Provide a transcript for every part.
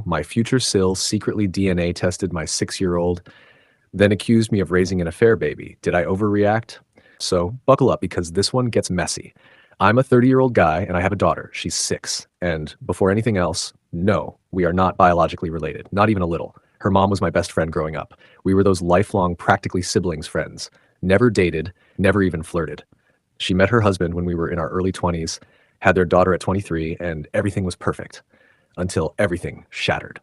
my future Sil secretly DNA tested my 6-year-old, then accused me of raising an affair baby. Did I overreact? So buckle up because this one gets messy. I'm a 30-year-old guy and I have a daughter. She's 6. And before anything else, no, we are not biologically related, not even a little. Her mom was my best friend growing up. We were those lifelong, practically siblings friends. Never dated, never even flirted. She met her husband when we were in our early 20s, had their daughter at 23, and everything was perfect. Until everything shattered.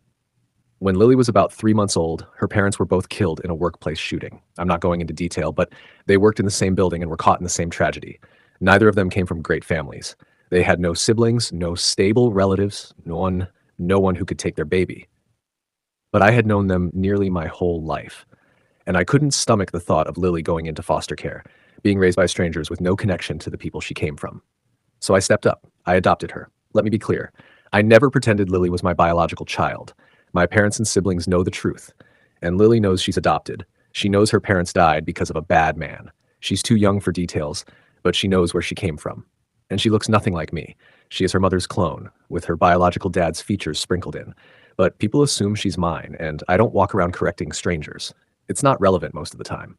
When Lily was about 3 months old, her parents were both killed in a workplace shooting. I'm not going into detail, but they worked in the same building and were caught in the same tragedy. Neither of them came from great families. They had no siblings, no stable relatives, no one who could take their baby. But I had known them nearly my whole life, and I couldn't stomach the thought of Lily going into foster care, being raised by strangers with no connection to the people she came from. So I stepped up. I adopted her. Let me be clear. I never pretended Lily was my biological child. My parents and siblings know the truth, and Lily knows she's adopted. She knows her parents died because of a bad man. She's too young for details, but she knows where she came from. And she looks nothing like me. She is her mother's clone, with her biological dad's features sprinkled in. But people assume she's mine, and I don't walk around correcting strangers. It's not relevant most of the time.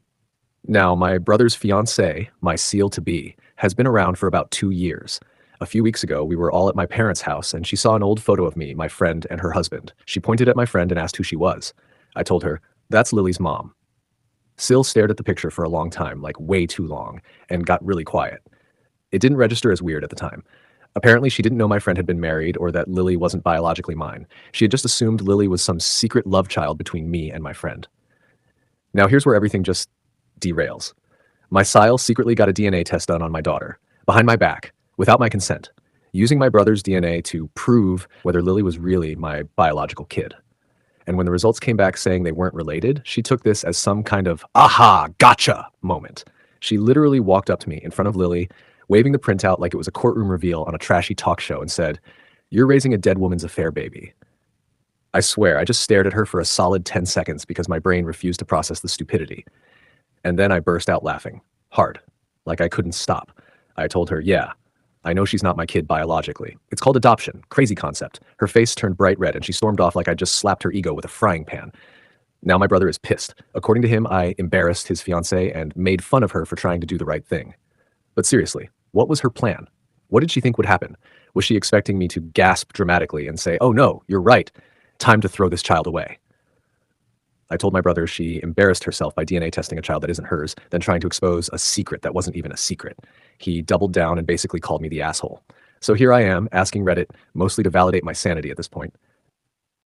Now, my brother's fiancée, my seal-to-be, has been around for about 2 years. A few weeks ago, we were all at my parents' house, and she saw an old photo of me, my friend, and her husband. She pointed at my friend and asked who she was. I told her, "That's Lily's mom." Sil stared at the picture for a long time, like way too long, and got really quiet. It didn't register as weird at the time. Apparently, she didn't know my friend had been married or that Lily wasn't biologically mine. She had just assumed Lily was some secret love child between me and my friend. Now, here's where everything just derails. My Sile secretly got a DNA test done on my daughter, behind my back, without my consent, using my brother's DNA to prove whether Lily was really my biological kid. And when the results came back saying they weren't related, she took this as some kind of aha, gotcha moment. She literally walked up to me in front of Lily, waving the printout like it was a courtroom reveal on a trashy talk show and said, "You're raising a dead woman's affair baby." I swear, I just stared at her for a solid 10 seconds because my brain refused to process the stupidity. And then I burst out laughing, hard, like I couldn't stop. I told her, "Yeah, I know she's not my kid biologically. It's called adoption. Crazy concept." Her face turned bright red and she stormed off like I just slapped her ego with a frying pan. Now my brother is pissed. According to him, I embarrassed his fiancée and made fun of her for trying to do the right thing. But seriously, what was her plan? What did she think would happen? Was she expecting me to gasp dramatically and say, "Oh no, you're right. Time to throw this child away"? I told my brother she embarrassed herself by DNA testing a child that isn't hers, then trying to expose a secret that wasn't even a secret. He doubled down and basically called me the asshole. So here I am, asking Reddit, mostly to validate my sanity at this point.